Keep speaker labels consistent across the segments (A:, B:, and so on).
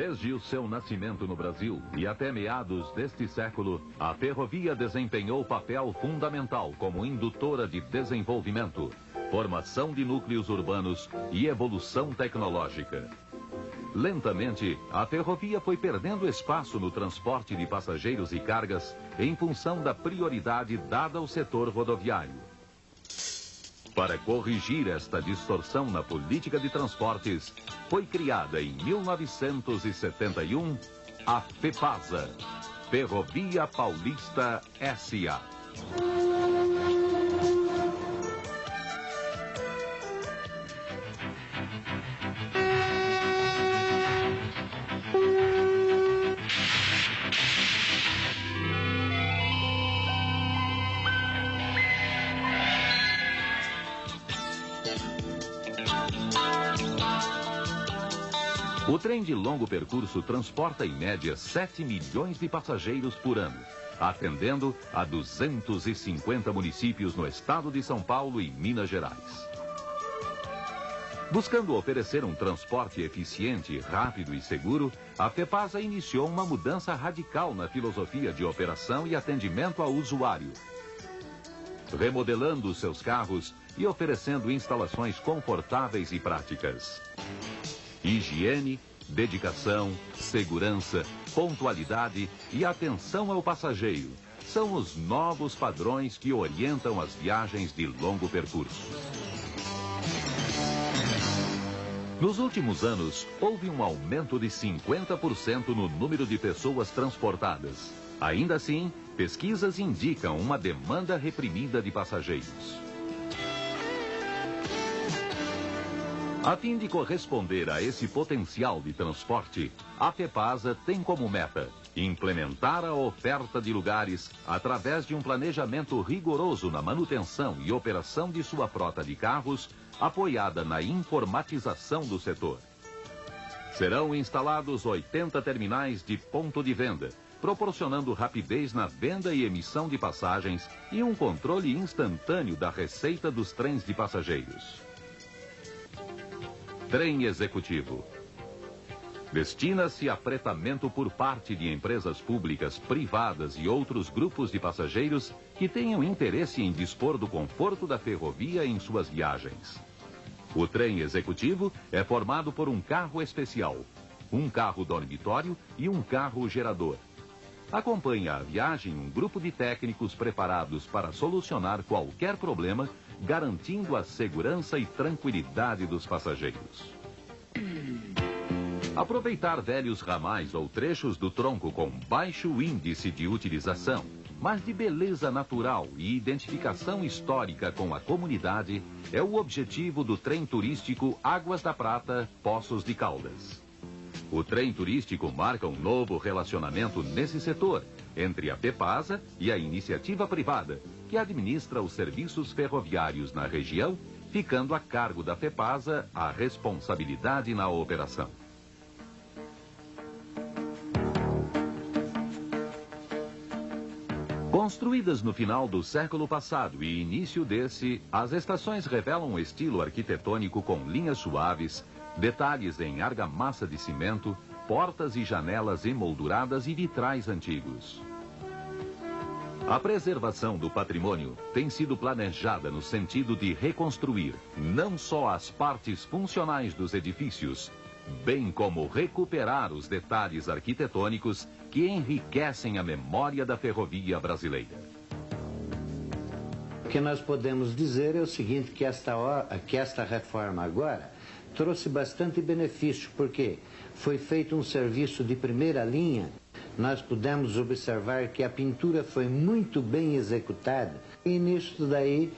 A: Desde o seu nascimento no Brasil e até meados deste século, a ferrovia desempenhou papel fundamental como indutora de desenvolvimento, formação de núcleos urbanos e evolução tecnológica. Lentamente, a ferrovia foi perdendo espaço no transporte de passageiros e cargas em função da prioridade dada ao setor rodoviário. Para corrigir esta distorção na política de transportes, foi criada em 1971 a FEPASA, Ferrovia Paulista S.A. O trem de longo percurso transporta em média 7 milhões de passageiros por ano, atendendo a 250 municípios no estado de São Paulo e Minas Gerais. Buscando oferecer um transporte eficiente, rápido e seguro, a FEPASA iniciou uma mudança radical na filosofia de operação e atendimento ao usuário, remodelando seus carros e oferecendo instalações confortáveis e práticas. Higiene, dedicação, segurança, pontualidade e atenção ao passageiro são os novos padrões que orientam as viagens de longo percurso. Nos últimos anos, houve um aumento de 50% no número de pessoas transportadas. Ainda assim, pesquisas indicam uma demanda reprimida de passageiros. A fim de corresponder a esse potencial de transporte, a FEPASA tem como meta implementar a oferta de lugares através de um planejamento rigoroso na manutenção e operação de sua frota de carros, apoiada na informatização do setor. Serão instalados 80 terminais de ponto de venda, proporcionando rapidez na venda e emissão de passagens e um controle instantâneo da receita dos trens de passageiros. Trem executivo. Destina-se a fretamento por parte de empresas públicas, privadas e outros grupos de passageiros que tenham interesse em dispor do conforto da ferrovia em suas viagens. O trem executivo é formado por um carro especial, um carro dormitório e um carro gerador. Acompanha a viagem um grupo de técnicos preparados para solucionar qualquer problema, garantindo a segurança e tranquilidade dos passageiros. Aproveitar velhos ramais ou trechos do tronco com baixo índice de utilização, mas de beleza natural e identificação histórica com a comunidade, é o objetivo do trem turístico Águas da Prata, Poços de Caldas. O trem turístico marca um novo relacionamento nesse setor, entre a FEPASA e a iniciativa privada, que administra os serviços ferroviários na região, ficando a cargo da FEPASA a responsabilidade na operação. Construídas no final do século passado e início desse, as estações revelam um estilo arquitetônico com linhas suaves, detalhes em argamassa de cimento, portas e janelas emolduradas e vitrais antigos. A preservação do patrimônio tem sido planejada no sentido de reconstruir não só as partes funcionais dos edifícios, bem como recuperar os detalhes arquitetônicos que enriquecem a memória da ferrovia brasileira.
B: O que nós podemos dizer é o seguinte, que esta reforma agora trouxe bastante benefício, porque foi feito um serviço de primeira linha. Nós pudemos observar que a pintura foi muito bem executada, e nisso daí,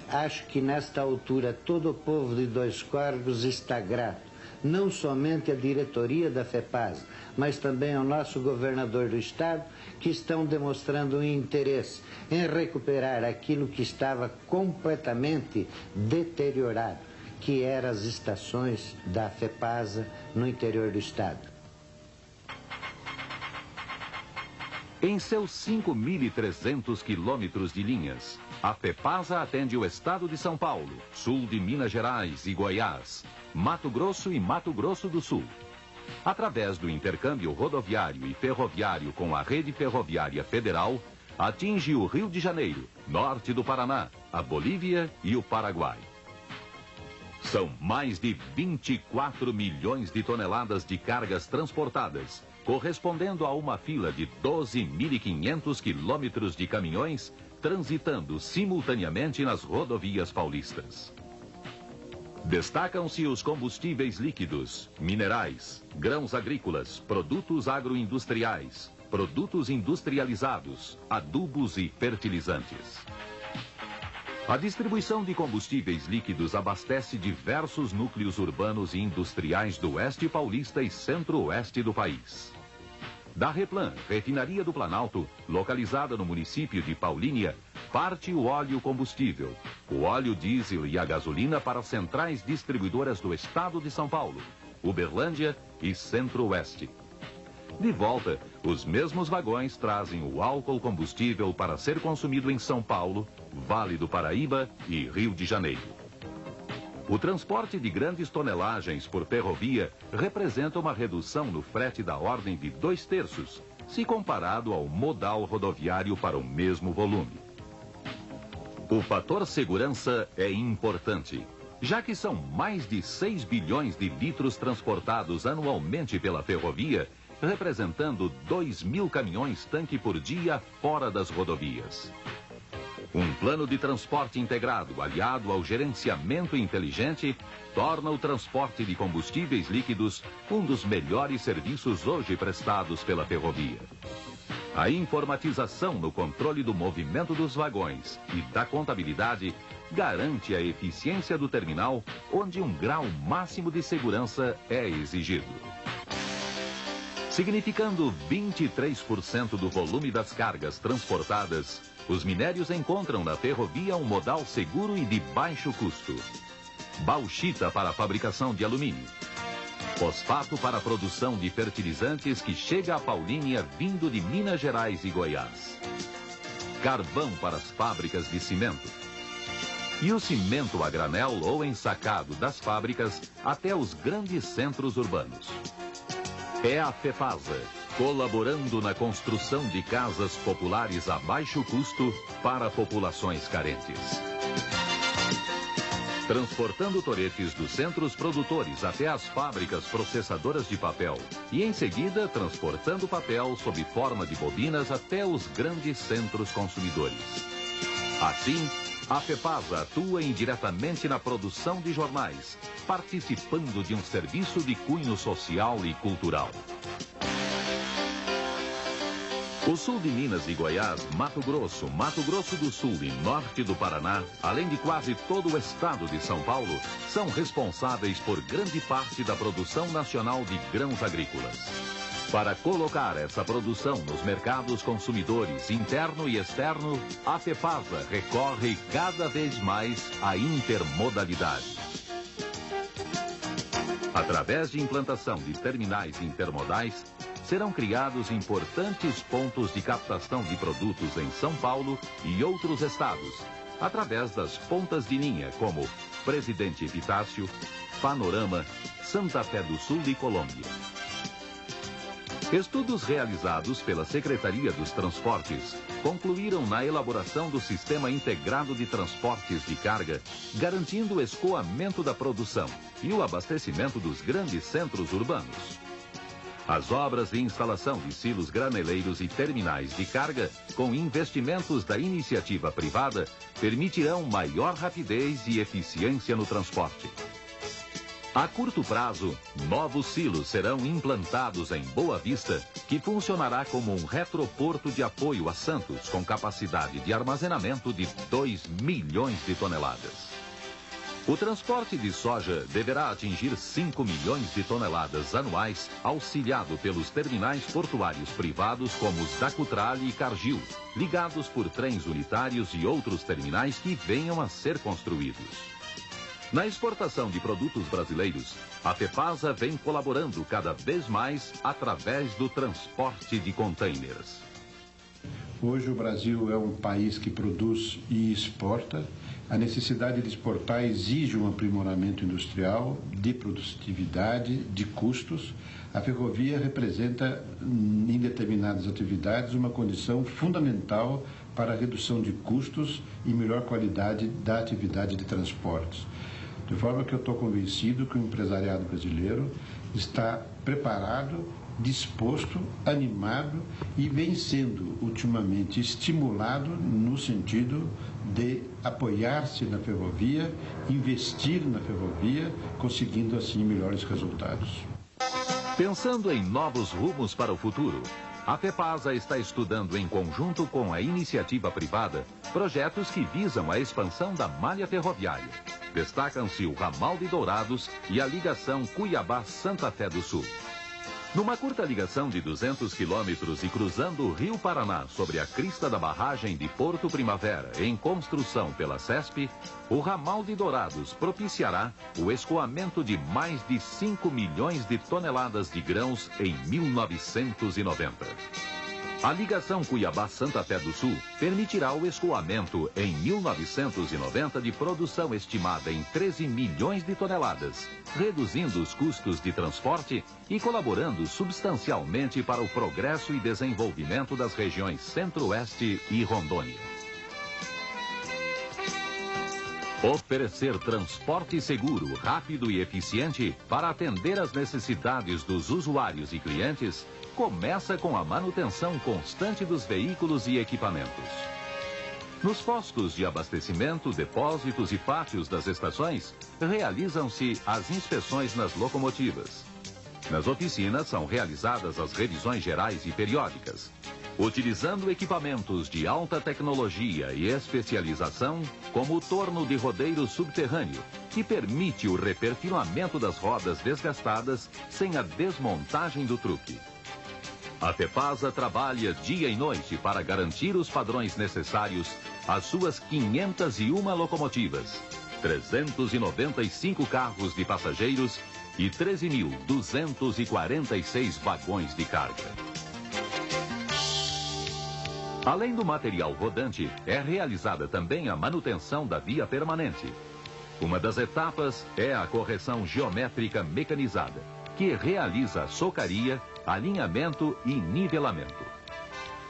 B: acho que nesta altura todo o povo de Dois Córregos está grato, não somente a diretoria da FEPASA, mas também ao nosso governador do estado, que estão demonstrando um interesse em recuperar aquilo que estava completamente deteriorado, que eram as estações da FEPASA no interior do estado.
A: Em seus 5.300 quilômetros de linhas, a FEPASA atende o estado de São Paulo, sul de Minas Gerais e Goiás, Mato Grosso e Mato Grosso do Sul. através do intercâmbio rodoviário e ferroviário com a Rede Ferroviária Federal, atinge o Rio de Janeiro, norte do Paraná, a Bolívia e o Paraguai. São mais de 24 milhões de toneladas de cargas transportadas, correspondendo a uma fila de 12.500 quilômetros de caminhões transitando simultaneamente nas rodovias paulistas. Destacam-se os combustíveis líquidos, minerais, grãos agrícolas, produtos agroindustriais, produtos industrializados, adubos e fertilizantes. A distribuição de combustíveis líquidos abastece diversos núcleos urbanos e industriais do oeste paulista e centro-oeste do país. Da Replan, refinaria do Planalto, localizada no município de Paulínia, parte o óleo combustível, o óleo diesel e a gasolina para centrais distribuidoras do estado de São Paulo, Uberlândia e Centro-Oeste. De volta, os mesmos vagões trazem o álcool combustível para ser consumido em São Paulo, Vale do Paraíba e Rio de Janeiro. O transporte de grandes tonelagens por ferrovia representa uma redução no frete da ordem de 2/3, se comparado ao modal rodoviário para o mesmo volume. O fator segurança é importante, já que são mais de 6 bilhões de litros transportados anualmente pela ferrovia, representando 2.000 caminhões-tanque por dia fora das rodovias. Um plano de transporte integrado, aliado ao gerenciamento inteligente, torna o transporte de combustíveis líquidos um dos melhores serviços hoje prestados pela ferrovia. A informatização no controle do movimento dos vagões e da contabilidade garante a eficiência do terminal, onde um grau máximo de segurança é exigido. Significando 23% do volume das cargas transportadas, os minérios encontram na ferrovia um modal seguro e de baixo custo. Bauxita para a fabricação de alumínio. Fosfato para a produção de fertilizantes que chega a Paulínia vindo de Minas Gerais e Goiás. Carvão para as fábricas de cimento. E o cimento a granel ou ensacado das fábricas até os grandes centros urbanos. É a FEPASA, colaborando na construção de casas populares a baixo custo para populações carentes. Transportando toretes dos centros produtores até as fábricas processadoras de papel e, em seguida, transportando papel sob forma de bobinas até os grandes centros consumidores. Assim, a FEPASA atua indiretamente na produção de jornais, participando de um serviço de cunho social e cultural. O sul de Minas e Goiás, Mato Grosso do Sul e norte do Paraná, além de quase todo o estado de São Paulo, são responsáveis por grande parte da produção nacional de grãos agrícolas. Para colocar essa produção nos mercados consumidores interno e externo, a FEPASA recorre cada vez mais à intermodalidade. Através de implantação de terminais intermodais, serão criados importantes pontos de captação de produtos em São Paulo e outros estados, através das pontas de linha como Presidente Epitácio, Panorama, Santa Fé do Sul e Colômbia. Estudos realizados pela Secretaria dos Transportes concluíram na elaboração do Sistema Integrado de Transportes de Carga, garantindo o escoamento da produção e o abastecimento dos grandes centros urbanos. As obras de instalação de silos graneleiros e terminais de carga, com investimentos da iniciativa privada, permitirão maior rapidez e eficiência no transporte. A curto prazo, novos silos serão implantados em Boa Vista, que funcionará como um retroporto de apoio a Santos, com capacidade de armazenamento de 2 milhões de toneladas. O transporte de soja deverá atingir 5 milhões de toneladas anuais, auxiliado pelos terminais portuários privados como os da Cutrale e Cargill, ligados por trens unitários e outros terminais que venham a ser construídos. Na exportação de produtos brasileiros, a FEPASA vem colaborando cada vez mais através do transporte de containers.
C: Hoje o Brasil é um país que produz e exporta, A necessidade de exportar exige um aprimoramento industrial, de produtividade, de custos. A ferrovia representa, em determinadas atividades, uma condição fundamental para a redução de custos e melhor qualidade da atividade de transportes. De forma que eu estou convencido que o empresariado brasileiro está preparado, disposto, animado e vem sendo ultimamente estimulado no sentido de apoiar-se na ferrovia, investir na ferrovia, conseguindo assim melhores resultados.
A: Pensando em novos rumos para o futuro, a FEPASA está estudando em conjunto com a iniciativa privada projetos que visam a expansão da malha ferroviária. Destacam-se o ramal de Dourados e a ligação Cuiabá-Santa Fé do Sul. Numa curta ligação de 200 quilômetros e cruzando o Rio Paraná sobre a crista da barragem de Porto Primavera, em construção pela CESP, o ramal de Dourados propiciará o escoamento de mais de 5 milhões de toneladas de grãos em 1990. A ligação Cuiabá-Santa Fé do Sul permitirá o escoamento em 1990 de produção estimada em 13 milhões de toneladas, reduzindo os custos de transporte e colaborando substancialmente para o progresso e desenvolvimento das regiões Centro-Oeste e Rondônia. Oferecer transporte seguro, rápido e eficiente para atender às necessidades dos usuários e clientes começa com a manutenção constante dos veículos e equipamentos. Nos postos de abastecimento, depósitos e pátios das estações, realizam-se as inspeções nas locomotivas. Nas oficinas são realizadas as revisões gerais e periódicas. Utilizando equipamentos de alta tecnologia e especialização, como o torno de rodeiro subterrâneo, que permite o reperfilamento das rodas desgastadas sem a desmontagem do truque. A FEPASA trabalha dia e noite para garantir os padrões necessários às suas 501 locomotivas, 395 carros de passageiros e 13.246 vagões de carga. Além do material rodante, é realizada também a manutenção da via permanente. Uma das etapas é a correção geométrica mecanizada, que realiza a socaria, alinhamento e nivelamento.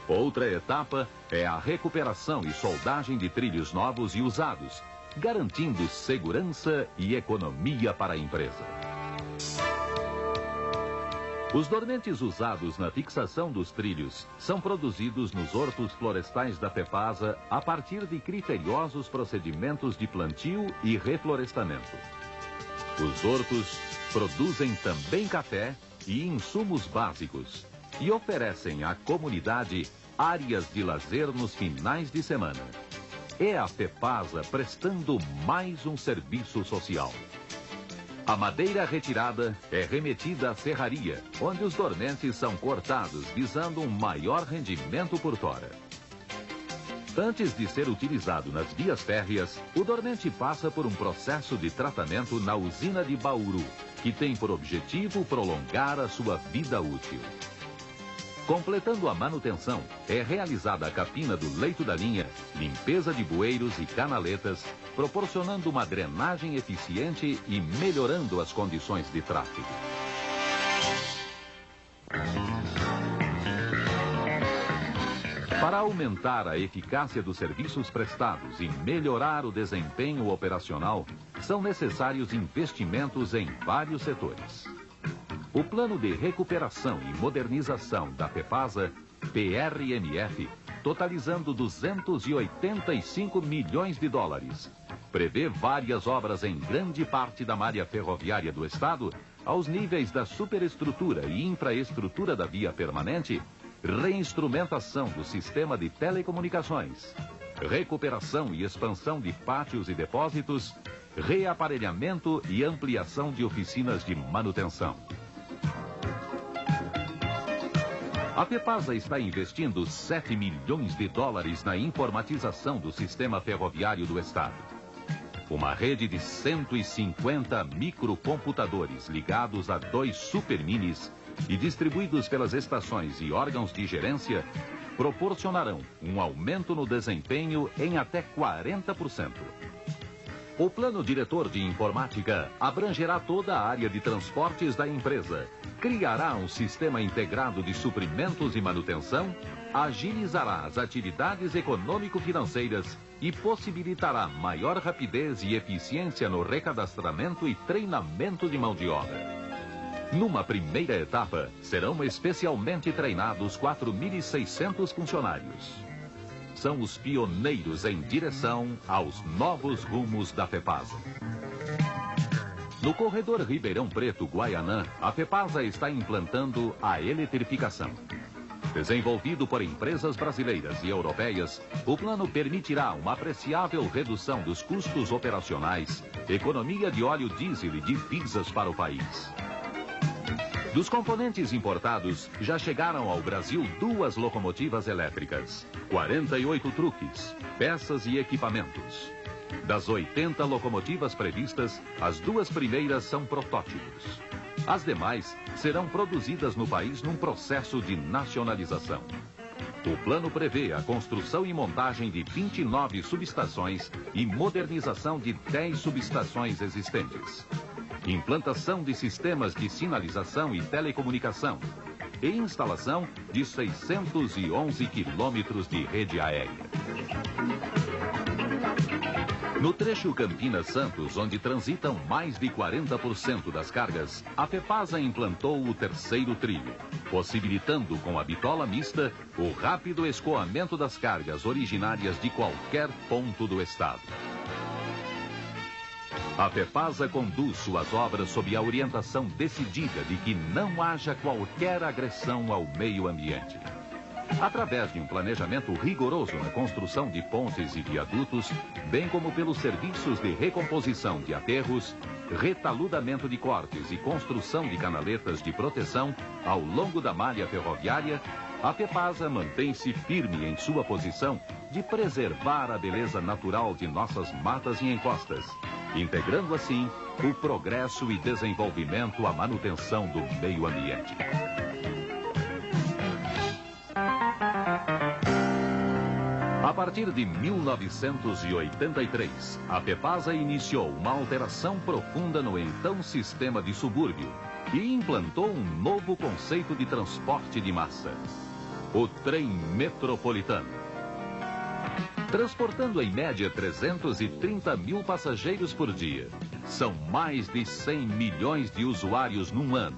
A: Outra etapa é a recuperação e soldagem de trilhos novos e usados, garantindo segurança e economia para a empresa. Os dormentes usados na fixação dos trilhos são produzidos nos hortos florestais da FEPASA a partir de criteriosos procedimentos de plantio e reflorestamento. Os hortos produzem também café e insumos básicos e oferecem à comunidade áreas de lazer nos finais de semana. É a FEPASA prestando mais um serviço social. A madeira retirada é remetida à serraria, onde os dormentes são cortados visando um maior rendimento por tora. Antes de ser utilizado nas vias férreas, o dormente passa por um processo de tratamento na usina de Bauru, que tem por objetivo prolongar a sua vida útil. Completando a manutenção, é realizada a capina do leito da linha, limpeza de bueiros e canaletas, proporcionando uma drenagem eficiente e melhorando as condições de tráfego. Para aumentar a eficácia dos serviços prestados e melhorar o desempenho operacional, são necessários investimentos em vários setores. O Plano de Recuperação e Modernização da FEPASA, PRMF, totalizando 285 milhões de dólares, prevê várias obras em grande parte da malha ferroviária do Estado, aos níveis da superestrutura e infraestrutura da via permanente, reinstrumentação do sistema de telecomunicações, recuperação e expansão de pátios e depósitos, reaparelhamento e ampliação de oficinas de manutenção. A FEPASA está investindo 7 milhões de dólares na informatização do sistema ferroviário do Estado. Uma rede de 150 microcomputadores ligados a 2 superminis e distribuídos pelas estações e órgãos de gerência, proporcionarão um aumento no desempenho em até 40%. O plano diretor de informática abrangerá toda a área de transportes da empresa, criará um sistema integrado de suprimentos e manutenção, agilizará as atividades econômico-financeiras e possibilitará maior rapidez e eficiência no recadastramento e treinamento de mão de obra. Numa primeira etapa, serão especialmente treinados 4.600 funcionários. São os pioneiros em direção aos novos rumos da FEPASA. No corredor Ribeirão Preto-Guaianã, a FEPASA está implantando a eletrificação. Desenvolvido por empresas brasileiras e europeias, o plano permitirá uma apreciável redução dos custos operacionais, economia de óleo diesel e divisas para o país. Dos componentes importados, já chegaram ao Brasil 2 locomotivas elétricas, 48 truques, peças e equipamentos. Das 80 locomotivas previstas, as 2 primeiras são protótipos. As demais serão produzidas no país num processo de nacionalização. O plano prevê a construção e montagem de 29 subestações e modernização de 10 subestações existentes. Implantação de sistemas de sinalização e telecomunicação e instalação de 611 quilômetros de rede aérea. No trecho Campinas-Santos, onde transitam mais de 40% das cargas, a FEPASA implantou o 3º trilho, possibilitando com a bitola mista o rápido escoamento das cargas originárias de qualquer ponto do estado. A FEPASA conduz suas obras sob a orientação decidida de que não haja qualquer agressão ao meio ambiente. Através de um planejamento rigoroso na construção de pontes e viadutos, bem como pelos serviços de recomposição de aterros, retaludamento de cortes e construção de canaletas de proteção ao longo da malha ferroviária, a FEPASA mantém-se firme em sua posição de preservar a beleza natural de nossas matas e encostas, integrando assim o progresso e desenvolvimento à manutenção do meio ambiente. A partir de 1983, a FEPASA iniciou uma alteração profunda no então sistema de subúrbio e implantou um novo conceito de transporte de massa: o trem metropolitano. Transportando em média 330 mil passageiros por dia. São mais de 100 milhões de usuários num ano.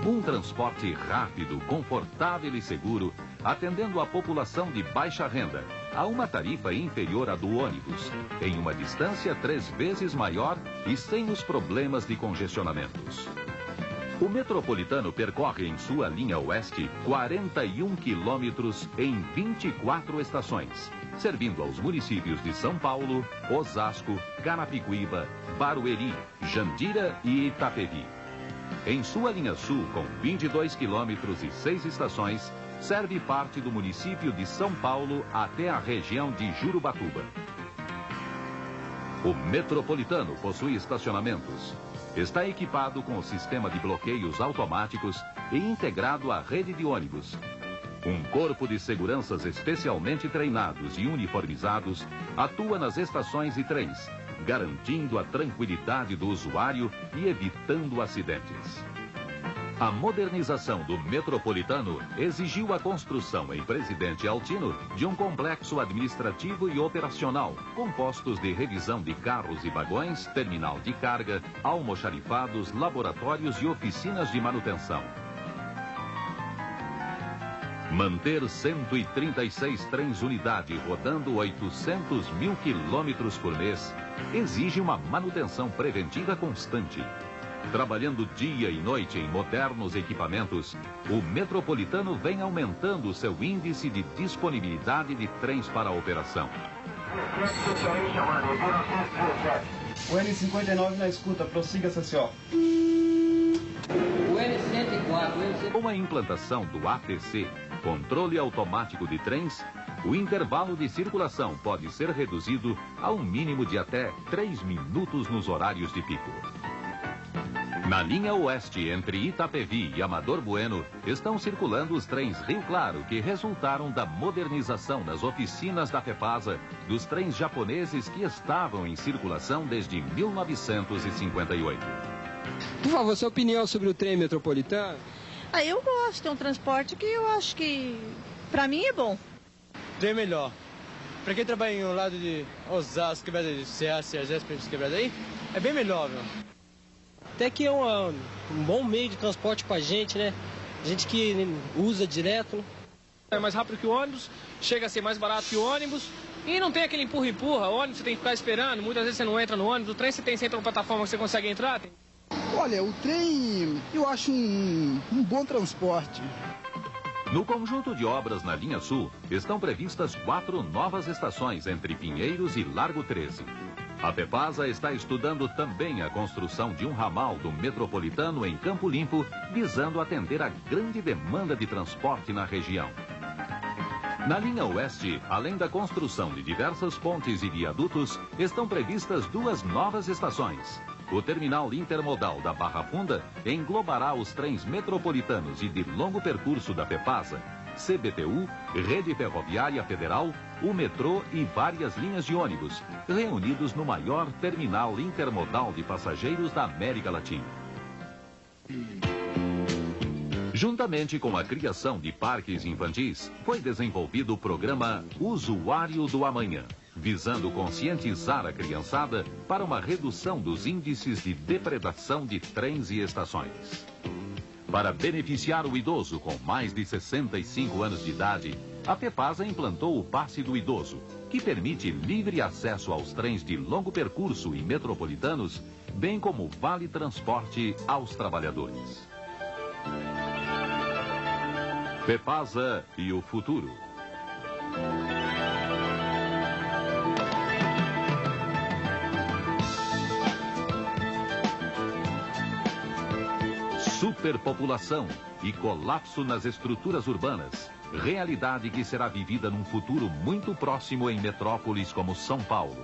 A: Um transporte rápido, confortável e seguro, atendendo a população de baixa renda, a uma tarifa inferior à do ônibus, em uma distância 3 vezes maior e sem os problemas de congestionamentos. O metropolitano percorre em sua linha oeste 41 quilômetros em 24 estações, servindo aos municípios de São Paulo, Osasco, Carapicuíba, Barueri, Jandira e Itapevi. Em sua linha sul, com 22 quilômetros e 6 estações, serve parte do município de São Paulo até a região de Jurubatuba. O metropolitano possui estacionamentos. Está equipado com o sistema de bloqueios automáticos e integrado à rede de ônibus. Um corpo de seguranças especialmente treinados e uniformizados atua nas estações e trens, garantindo a tranquilidade do usuário e evitando acidentes. A modernização do metropolitano exigiu a construção em Presidente Altino de um complexo administrativo e operacional, com postos de revisão de carros e vagões, terminal de carga, almoxarifados, laboratórios e oficinas de manutenção. Manter 136 trens unidade rodando 800 mil quilômetros por mês exige uma manutenção preventiva constante. Trabalhando dia e noite em modernos equipamentos, o metropolitano vem aumentando seu índice de disponibilidade de trens para a operação.
D: O N59 na escuta, prossiga, CCO.
E: O N104,
A: Com a implantação do ATC, controle automático de trens, o intervalo de circulação pode ser reduzido a um mínimo de até 3 minutos nos horários de pico. Na linha oeste, entre Itapevi e Amador Bueno, estão circulando os trens Rio Claro, que resultaram da modernização nas oficinas da FEPASA dos trens japoneses que estavam em circulação desde 1958.
F: Por favor, sua opinião sobre o trem metropolitano?
G: Eu gosto, é um transporte que eu acho que, pra mim, é bom.
D: Trem melhor. Pra quem trabalha no lado de Osasco, quebrada de Serra, Sergesp, quebrada aí, é bem melhor, viu?
F: Até que é um bom meio de transporte pra gente, né? Gente que usa direto.
H: É mais rápido que o ônibus, chega a ser mais barato que o ônibus e não tem aquele empurra-empurra. O ônibus você tem que ficar esperando, muitas vezes você não entra no ônibus. O trem você entra na plataforma que você consegue entrar.
I: Olha, o trem eu acho um bom transporte.
A: No conjunto de obras na linha sul, estão previstas 4 novas estações entre Pinheiros e Largo 13. A FEPASA está estudando também a construção de um ramal do metropolitano em Campo Limpo, visando atender a grande demanda de transporte na região. Na linha oeste, além da construção de diversas pontes e viadutos, estão previstas 2 novas estações. O terminal intermodal da Barra Funda englobará os trens metropolitanos e de longo percurso da FEPASA, CBTU, Rede Ferroviária Federal, o metrô e várias linhas de ônibus, reunidos no maior terminal intermodal de passageiros da América Latina. Juntamente com a criação de parques infantis, foi desenvolvido o programa Usuário do Amanhã, visando conscientizar a criançada para uma redução dos índices de depredação de trens e estações. Para beneficiar o idoso com mais de 65 anos de idade, a FEPASA implantou o Passe do Idoso, que permite livre acesso aos trens de longo percurso e metropolitanos, bem como vale transporte aos trabalhadores. FEPASA e o futuro. Superpopulação e colapso nas estruturas urbanas, realidade que será vivida num futuro muito próximo em metrópoles como São Paulo,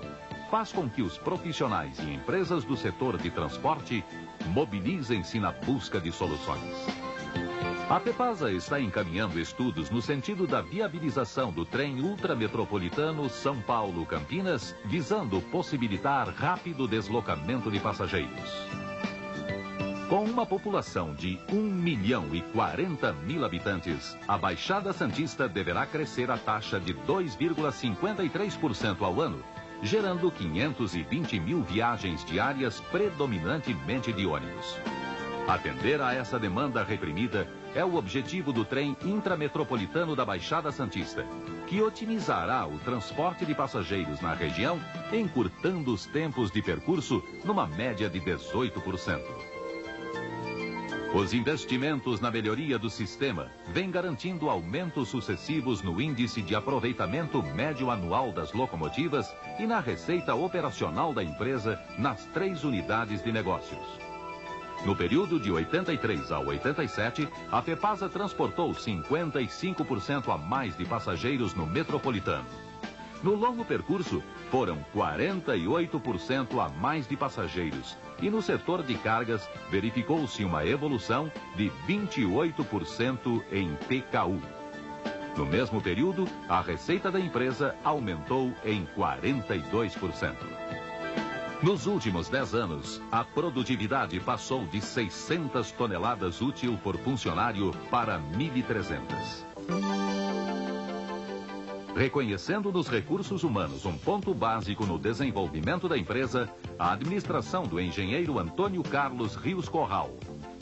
A: faz com que os profissionais e empresas do setor de transporte mobilizem-se na busca de soluções. A FEPASA está encaminhando estudos no sentido da viabilização do trem ultrametropolitano São Paulo-Campinas, visando possibilitar rápido deslocamento de passageiros. Com uma população de 1.040.000 habitantes, a Baixada Santista deverá crescer a taxa de 2,53% ao ano, gerando 520.000 viagens diárias, predominantemente de ônibus. Atender a essa demanda reprimida é o objetivo do trem intrametropolitano da Baixada Santista, que otimizará o transporte de passageiros na região, encurtando os tempos de percurso numa média de 18%. Os investimentos na melhoria do sistema vêm garantindo aumentos sucessivos no índice de aproveitamento médio anual das locomotivas e na receita operacional da empresa nas 3 unidades de negócios. No período de 83 a 87, a FEPASA transportou 55% a mais de passageiros no metropolitano. No longo percurso, foram 48% a mais de passageiros. E no setor de cargas, verificou-se uma evolução de 28% em PKU. No mesmo período, a receita da empresa aumentou em 42%. Nos últimos 10 anos, a produtividade passou de 600 toneladas útil por funcionário para 1.300. Reconhecendo nos recursos humanos um ponto básico no desenvolvimento da empresa, a administração do engenheiro Antônio Carlos Rios Corral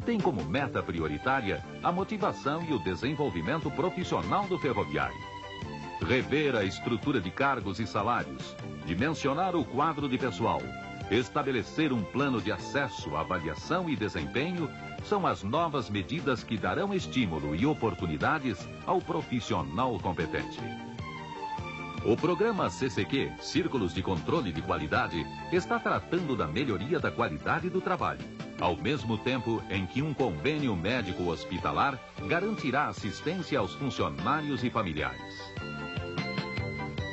A: tem como meta prioritária a motivação e o desenvolvimento profissional do ferroviário. Rever a estrutura de cargos e salários, dimensionar o quadro de pessoal, estabelecer um plano de acesso, avaliação e desempenho são as novas medidas que darão estímulo e oportunidades ao profissional competente. O programa CCQ, Círculos de Controle de Qualidade, está tratando da melhoria da qualidade do trabalho, ao mesmo tempo em que um convênio médico-hospitalar garantirá assistência aos funcionários e familiares.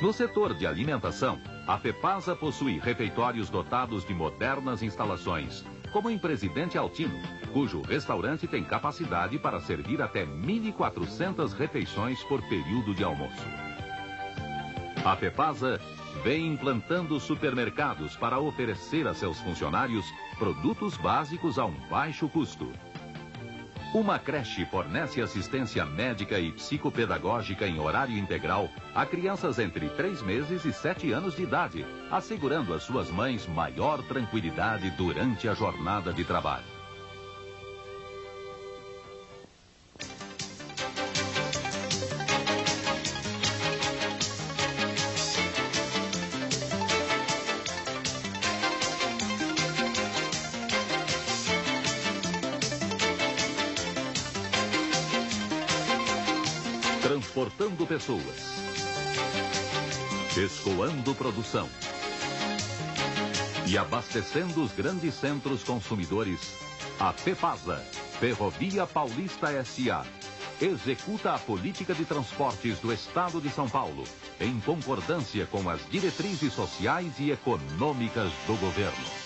A: No setor de alimentação, a FEPASA possui refeitórios dotados de modernas instalações, como em Presidente Altino, cujo restaurante tem capacidade para servir até 1.400 refeições por período de almoço. A FEPASA vem implantando supermercados para oferecer a seus funcionários produtos básicos a um baixo custo. Uma creche fornece assistência médica e psicopedagógica em horário integral a crianças entre 3 meses e 7 anos de idade, assegurando às suas mães maior tranquilidade durante a jornada de trabalho. Transportando pessoas, escoando produção e abastecendo os grandes centros consumidores, a FEPASA, Ferrovia Paulista S.A., executa a política de transportes do Estado de São Paulo, em concordância com as diretrizes sociais e econômicas do governo.